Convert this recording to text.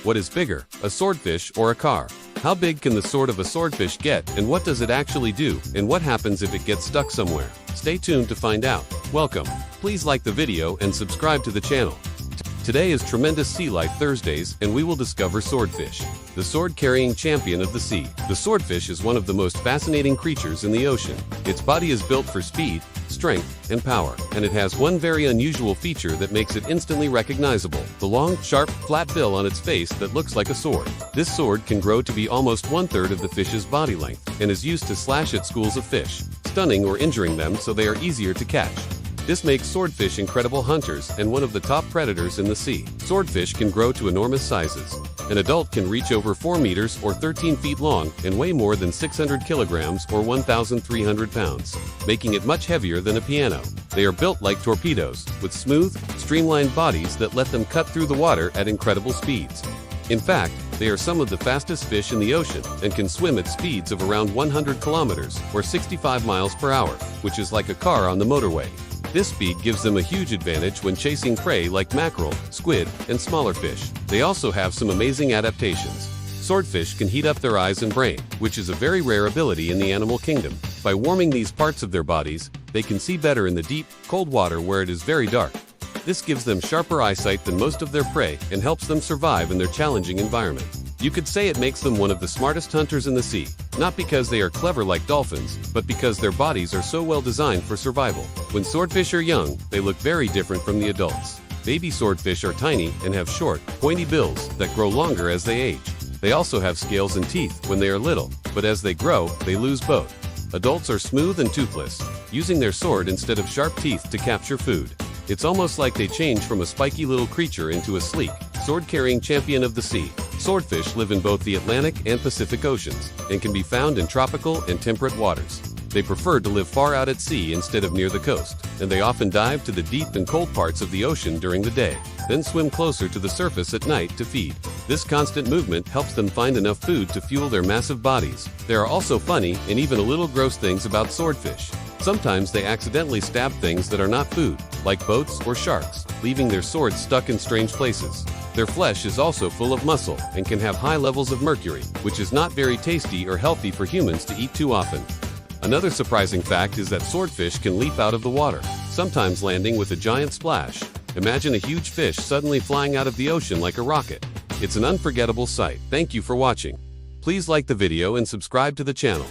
What is bigger, a swordfish or a car? How big can the sword of a swordfish get, and what does it actually do, and what happens if it gets stuck somewhere? Stay tuned to find out. Welcome. Please like the video and subscribe to the channel. Today is Tremendous Sea Life Thursdays, and we will discover Swordfish, the sword-carrying champion of the sea. The swordfish is one of the most fascinating creatures in the ocean. Its body is built for speed, strength, and power, and it has one very unusual feature that makes it instantly recognizable: the long, sharp, flat bill on its face that looks like a sword. This sword can grow to be almost one-third of the fish's body length, and is used to slash at schools of fish, stunning or injuring them so they are easier to catch. This makes swordfish incredible hunters and one of the top predators in the sea. Swordfish can grow to enormous sizes. An adult can reach over 4 meters or 13 feet long and weigh more than 600 kilograms or 1,300 pounds, making it much heavier than a piano. They are built like torpedoes, with smooth, streamlined bodies that let them cut through the water at incredible speeds. In fact, they are some of the fastest fish in the ocean and can swim at speeds of around 100 kilometers or 65 miles per hour, which is like a car on the motorway. This speed gives them a huge advantage when chasing prey like mackerel, squid, and smaller fish. They also have some amazing adaptations. Swordfish can heat up their eyes and brain, which is a very rare ability in the animal kingdom. By warming these parts of their bodies, they can see better in the deep, cold water where it is very dark. This gives them sharper eyesight than most of their prey and helps them survive in their challenging environment. You could say it makes them one of the smartest hunters in the sea, not because they are clever like dolphins, but because their bodies are so well designed for survival. When swordfish are young, they look very different from the adults. Baby swordfish are tiny and have short, pointy bills that grow longer as they age. They also have scales and teeth when they are little, but as they grow, they lose both. Adults are smooth and toothless, using their sword instead of sharp teeth to capture food. It's almost like they change from a spiky little creature into a sleek, sword-carrying champion of the sea. Swordfish live in both the Atlantic and Pacific Oceans, and can be found in tropical and temperate waters. They prefer to live far out at sea instead of near the coast, and they often dive to the deep and cold parts of the ocean during the day, then swim closer to the surface at night to feed. This constant movement helps them find enough food to fuel their massive bodies. There are also funny and even a little gross things about swordfish. Sometimes they accidentally stab things that are not food, like boats or sharks, leaving their swords stuck in strange places. Their flesh is also full of muscle and can have high levels of mercury, which is not very tasty or healthy for humans to eat too often. Another surprising fact is that swordfish can leap out of the water, sometimes landing with a giant splash. Imagine a huge fish suddenly flying out of the ocean like a rocket. It's an unforgettable sight. Thank you for watching. Please like the video and subscribe to the channel.